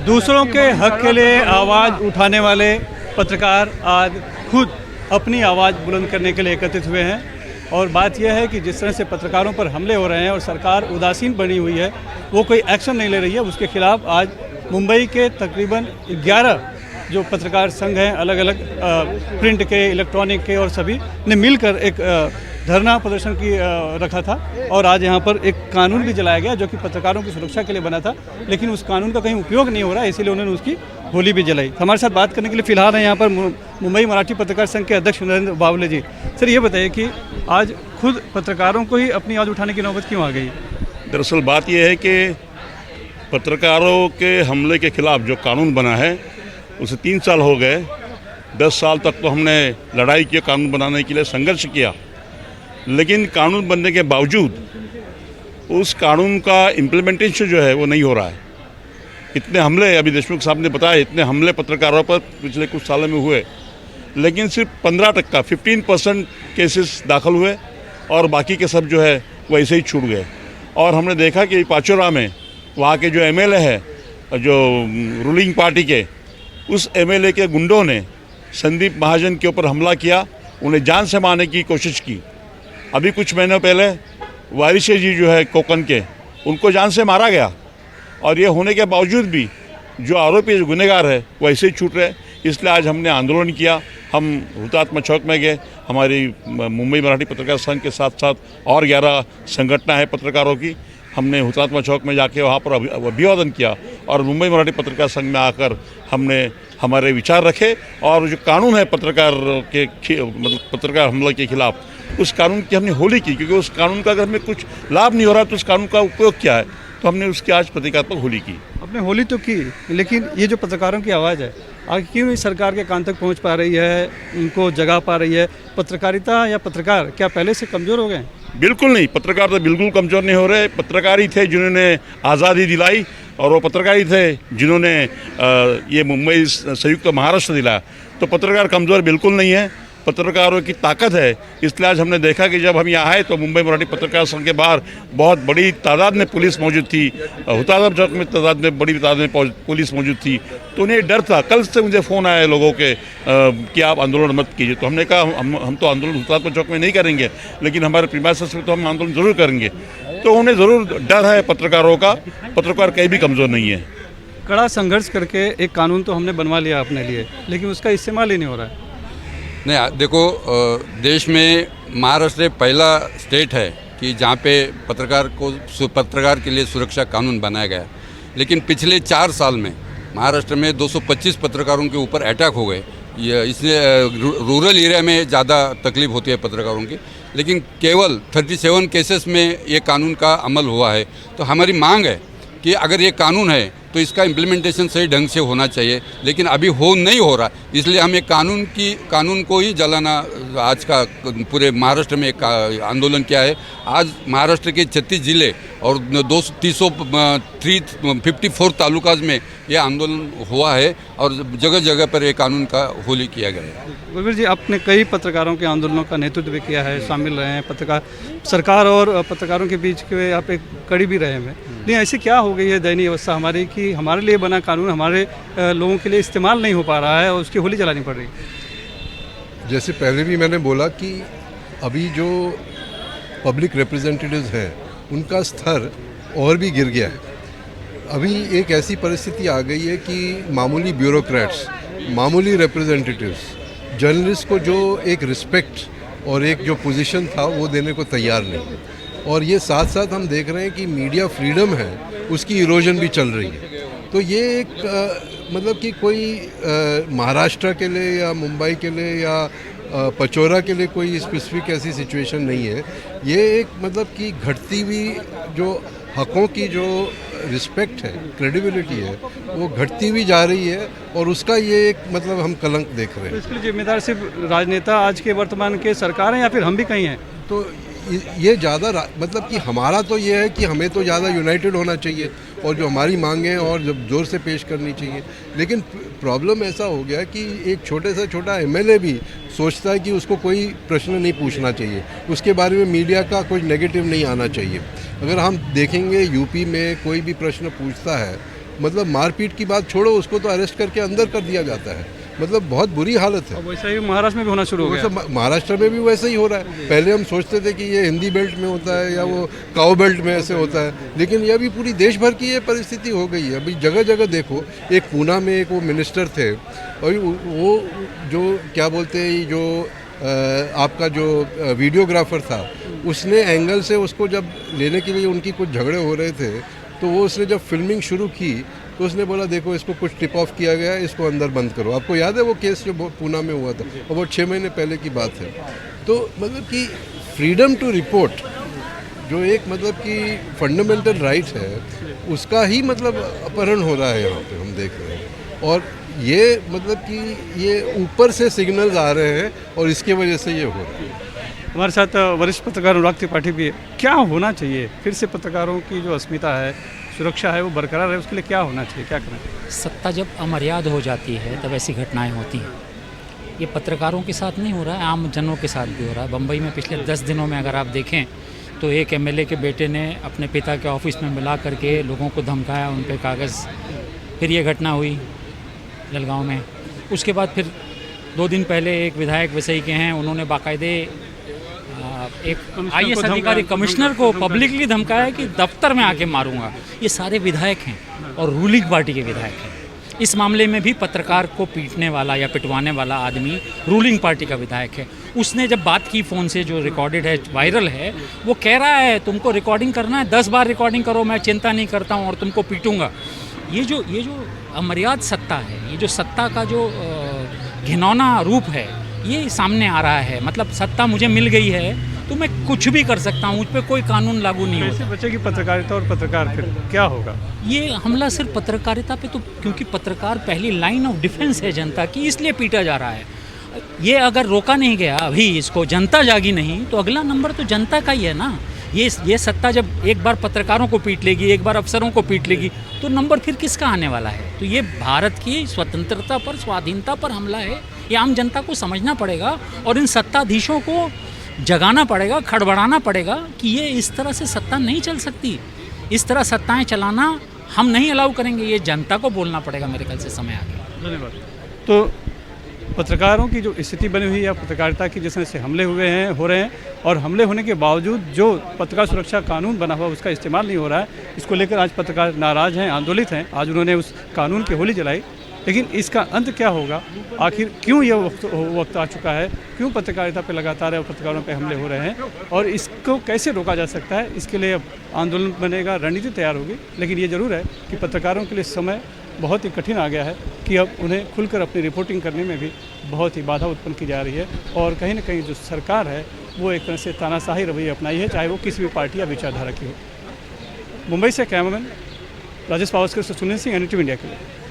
दूसरों के हक के लिए आवाज़ उठाने वाले पत्रकार आज खुद अपनी आवाज़ बुलंद करने के लिए एकत्रित हुए हैं। और बात यह है कि जिस तरह से पत्रकारों पर हमले हो रहे हैं और सरकार उदासीन बनी हुई है, वो कोई एक्शन नहीं ले रही है, उसके खिलाफ आज मुंबई के तकरीबन 11 जो पत्रकार संघ हैं, अलग अलग प्रिंट के, इलेक्ट्रॉनिक के और सभी ने मिलकर एक धरना प्रदर्शन की रखा था। और आज यहाँ पर एक कानून भी जलाया गया जो कि पत्रकारों की सुरक्षा के लिए बना था, लेकिन उस कानून का कहीं उपयोग नहीं हो रहा है, इसीलिए उन्होंने उसकी होली भी जलाई। हमारे साथ बात करने के लिए फिलहाल है यहाँ पर मुंबई मराठी पत्रकार संघ के अध्यक्ष नरेंद्र बावले जी। सर, ये बताइए कि आज खुद पत्रकारों को ही अपनी आवाज़ उठाने की नौबत क्यों आ गई? दरअसल बात यह है कि पत्रकारों के हमले के खिलाफ जो कानून बना है उसे 3 साल हो गए। 10 साल तक तो हमने लड़ाई की, कानून बनाने के लिए संघर्ष किया, लेकिन कानून बनने के बावजूद उस कानून का इम्प्लीमेंटेशन जो है वो नहीं हो रहा है। इतने हमले, अभी देशमुख साहब ने बताया, इतने हमले पत्रकारों पर पिछले कुछ सालों में हुए, लेकिन सिर्फ 15% 15% केसेस दाखिल हुए और बाकी के सब जो है वैसे ही छूट गए। और हमने देखा कि पाचोरा में वहाँ के जो एमएलए है, जो रूलिंग पार्टी के, उस एमएलए के गुंडों ने संदीप महाजन के ऊपर हमला किया, उन्हें जान से मारने की कोशिश की। अभी कुछ महीनों पहले वारिशे जी जो है कोकन के, उनको जान से मारा गया। और ये होने के बावजूद भी जो आरोपी, जो गुनहगार है, वो ऐसे ही छूट रहे। इसलिए आज हमने आंदोलन किया। हम हुतात्मा चौक में गए, हमारी मुंबई मराठी पत्रकार संघ के साथ साथ और 11 संगठनें हैं पत्रकारों की। हमने हुतात्मा चौक में जाके वहाँ पर अभिवादन किया और मुंबई मराठी पत्रकार संघ में आकर हमने हमारे विचार रखे। और जो कानून है पत्रकार के मतलब पत्रकार हमले के खिलाफ, उस कानून की हमने होली की, क्योंकि उस कानून का अगर हमें कुछ लाभ नहीं हो रहा तो उस कानून का उपयोग क्या है, तो हमने उसकी आज प्रतीकात्मक होली की। आपने होली तो की, लेकिन ये जो पत्रकारों की आवाज़ है आगे क्यों इस सरकार के कान तक पहुंच पा रही है, उनको जगा पा रही है? पत्रकारिता या पत्रकार क्या पहले से कमज़ोर हो गए? बिल्कुल नहीं, पत्रकार तो बिल्कुल कमज़ोर नहीं हो रहे। पत्रकार ही थे जिन्होंने आज़ादी दिलाई, और वो पत्रकार ही थे जिन्होंने ये मुंबई संयुक्त महाराष्ट्र दिलाया। तो पत्रकार कमज़ोर बिल्कुल नहीं है, पत्रकारों की ताकत है। इसलिए आज हमने देखा कि जब हम यहाँ आए तो मुंबई मराठी पत्रकार संघ के बाहर बहुत बड़ी तादाद में पुलिस मौजूद थी। हुतात्मा चौक में बड़ी तादाद में पुलिस मौजूद थी, तो उन्हें डर था। कल से मुझे फ़ोन आया लोगों के कि आप आंदोलन मत कीजिए। तो हमने कहा हम तो आंदोलन हुतात्मा चौक में नहीं करेंगे, लेकिन हमारे प्रीमाइसेस में तो हम आंदोलन ज़रूर करेंगे। तो उन्हें ज़रूर डर है पत्रकारों का। पत्रकार कहीं भी कमज़ोर नहीं है। कड़ा संघर्ष करके एक कानून तो हमने बनवा लिया अपने लिए, लेकिन उसका इस्तेमाल ही नहीं हो रहा है। नहीं, देखो, देश में महाराष्ट्र पहला स्टेट है कि जहाँ पे पत्रकार के लिए सुरक्षा कानून बनाया गया। लेकिन पिछले 4 साल में महाराष्ट्र में 225 पत्रकारों के ऊपर अटैक हो गए। इसलिए रूरल एरिया में ज़्यादा तकलीफ होती है पत्रकारों की, लेकिन केवल 37 केसेस में ये कानून का अमल हुआ है। तो हमारी मांग है कि अगर ये कानून है तो इसका इम्प्लीमेंटेशन सही ढंग से होना चाहिए, लेकिन अभी नहीं हो रहा। इसलिए हम एक कानून को ही जलाना आज का पूरे महाराष्ट्र में एक आंदोलन किया है। आज महाराष्ट्र के 36 जिले और 354 तालुकाज में ये आंदोलन हुआ है और जगह जगह पर ये कानून का होली किया गया है। गुरवीर जी, आपने कई पत्रकारों के आंदोलनों का नेतृत्व भी किया है, शामिल रहे हैं। पत्रकार, सरकार और पत्रकारों के बीच के आप एक कड़ी भी रहे हैं। लेकिन ऐसी क्या हो गई है दयनीय अवस्था हमारी कि हमारे लिए बना कानून हमारे लोगों के लिए इस्तेमाल नहीं हो पा रहा है और उसकी होली जलानी पड़ रही है? जैसे पहले भी मैंने बोला कि अभी जो पब्लिक रिप्रेजेंटेटिव्स हैं उनका स्तर और भी गिर गया है। अभी एक ऐसी परिस्थिति आ गई है कि मामूली ब्यूरोक्रेट्स, मामूली रिप्रेजेंटेटिव्स, जर्नलिस्ट को जो एक रिस्पेक्ट और एक जो पोजीशन था वो देने को तैयार नहीं। और ये साथ साथ हम देख रहे हैं कि मीडिया फ्रीडम है, उसकी इरोजन भी चल रही है। तो ये एक मतलब कि कोई महाराष्ट्र के लिए या मुंबई के लिए या पचोरा के लिए कोई स्पेसिफिक ऐसी सिचुएशन नहीं है। ये एक मतलब कि घटती हुई जो हकों की जो रिस्पेक्ट है, क्रेडिबिलिटी है, वो घटती हुई जा रही है और उसका ये एक मतलब हम कलंक देख रहे हैं। तो इसके लिए जिम्मेदार सिर्फ राजनेता आज के वर्तमान के सरकार हैं या फिर हम भी कहीं हैं? तो ये ज़्यादा मतलब कि हमारा तो ये है कि हमें तो ज़्यादा यूनाइटेड होना चाहिए और जो हमारी मांगें और जब ज़ोर से पेश करनी चाहिए। लेकिन प्रॉब्लम ऐसा हो गया कि एक छोटे से छोटा एमएलए भी सोचता है कि उसको कोई प्रश्न नहीं पूछना चाहिए, उसके बारे में मीडिया का कुछ नेगेटिव नहीं आना चाहिए। अगर हम देखेंगे यूपी में कोई भी प्रश्न पूछता है मतलब मारपीट की बात छोड़ो, उसको तो अरेस्ट करके अंदर कर दिया जाता है। मतलब बहुत बुरी हालत है। वैसा ही महाराष्ट्र में भी होना शुरू हो गया। महाराष्ट्र में भी वैसे ही हो रहा है। पहले हम सोचते थे कि ये हिंदी बेल्ट में होता है या वो काउ बेल्ट में ऐसे होता है, लेकिन ये अभी पूरी देश भर की ये परिस्थिति हो गई है। अभी जगह जगह देखो, एक पूना में एक वो मिनिस्टर थे, और वो जो क्या बोलते हैं, जो आपका जो वीडियोग्राफर था, उसने एंगल से उसको जब लेने के लिए उनकी कुछ झगड़े हो रहे थे, तो वो उसने जब फिल्मिंग शुरू की तो उसने बोला देखो इसको कुछ टिप ऑफ किया गया है, इसको अंदर बंद करो। आपको याद है वो केस जो पूना में हुआ था, और वो 6 महीने पहले की बात है। तो मतलब कि फ्रीडम टू रिपोर्ट जो एक मतलब कि फंडामेंटल राइट है, उसका ही मतलब अपहरण हो रहा है यहाँ पे, हम देख रहे हैं। और ये मतलब कि ये ऊपर से सिग्नल्स आ रहे हैं और इसके वजह से ये हो रहा है। हमारे साथ वरिष्ठ पत्रकार अनुराग त्रिपाठी भी है। क्या होना चाहिए फिर से पत्रकारों की जो अस्मिता है, सुरक्षा है, वो बरकरार है, उसके लिए क्या होना चाहिए, क्या करना चाहिए? सत्ता जब अमर्याद हो जाती है तब ऐसी घटनाएं होती हैं। ये पत्रकारों के साथ नहीं हो रहा है, आम जनों के साथ भी हो रहा है। बम्बई में पिछले 10 दिनों में अगर आप देखें तो एक एमएलए के बेटे ने अपने पिता के ऑफिस में मिला करके लोगों को धमकाया, उन पे कागज़। फिर ये घटना हुई जलगांव में। उसके बाद फिर 2 दिन पहले एक विधायक वसई के हैं, उन्होंने बाकायदे एक आईएएस अधिकारी कमिश्नर को पब्लिकली धमकाया कि दफ्तर में आके मारूंगा। ये सारे विधायक हैं और रूलिंग पार्टी के विधायक हैं। इस मामले में भी पत्रकार को पीटने वाला या पिटवाने वाला आदमी रूलिंग पार्टी का विधायक है। उसने जब बात की फ़ोन से, जो रिकॉर्डेड है, वायरल है, वो कह रहा है तुमको रिकॉर्डिंग करना है, 10 बार रिकॉर्डिंग करो, मैं चिंता नहीं करता हूँ और तुमको पीटूंगा। ये जो अमर्याद सत्ता है, ये जो सत्ता का जो घिनौना रूप है, ये सामने आ रहा है। मतलब सत्ता मुझे मिल गई है तो मैं कुछ भी कर सकता हूँ, मुझ पर कोई कानून लागू नहीं होता। कैसे बचेगी पत्रकारिता और पत्रकार, फिर क्या होगा? ये हमला सिर्फ पत्रकारिता पे, तो क्योंकि पत्रकार पहली लाइन ऑफ डिफेंस है जनता की, इसलिए पीटा जा रहा है। ये अगर रोका नहीं गया अभी, इसको जनता जागी नहीं, तो अगला नंबर तो जनता का ही है ना। ये सत्ता जब एक बार पत्रकारों को पीट लेगी, एक बार अफसरों को पीट लेगी, तो नंबर फिर किसका आने वाला है? तो ये भारत की स्वतंत्रता पर, स्वाधीनता पर हमला है। ये आम जनता को समझना पड़ेगा और इन सत्ताधीशों को जगाना पड़ेगा, खड़बड़ाना पड़ेगा कि ये इस तरह से सत्ता नहीं चल सकती। इस तरह सत्ताएं चलाना हम नहीं अलाउ करेंगे। ये जनता को बोलना पड़ेगा, मेरे ख्याल से समय आ गया। धन्यवाद। तो पत्रकारों की जो स्थिति बनी हुई है, पत्रकारिता की जिस तरह से हमले हो रहे हैं, और हमले होने के बावजूद जो पत्रकार सुरक्षा कानून बना हुआ उसका इस्तेमाल नहीं हो रहा है, इसको लेकर आज पत्रकार नाराज़ हैं, आंदोलित हैं। आज उन्होंने उस कानून की होली जलाई। लेकिन इसका अंत क्या होगा? आखिर क्यों यह वक्त आ चुका है? क्यों पत्रकारिता पे लगातार पत्रकारों पे हमले हो रहे हैं, और इसको कैसे रोका जा सकता है? इसके लिए अब आंदोलन बनेगा, रणनीति तैयार होगी। लेकिन ये ज़रूर है कि पत्रकारों के लिए समय बहुत ही कठिन आ गया है कि अब उन्हें खुलकर अपनी रिपोर्टिंग करने में भी बहुत ही बाधा उत्पन्न की जा रही है। और कहीं ना कहीं जो सरकार है वो एक तरह से तानाशाही रवैया अपनाई है, चाहे वो किसी भी पार्टी या विचारधारा की हो। मुंबई से कैमरामैन राजेश पावस्कर से सुनील सिंह, NDTV इंडिया के लिए।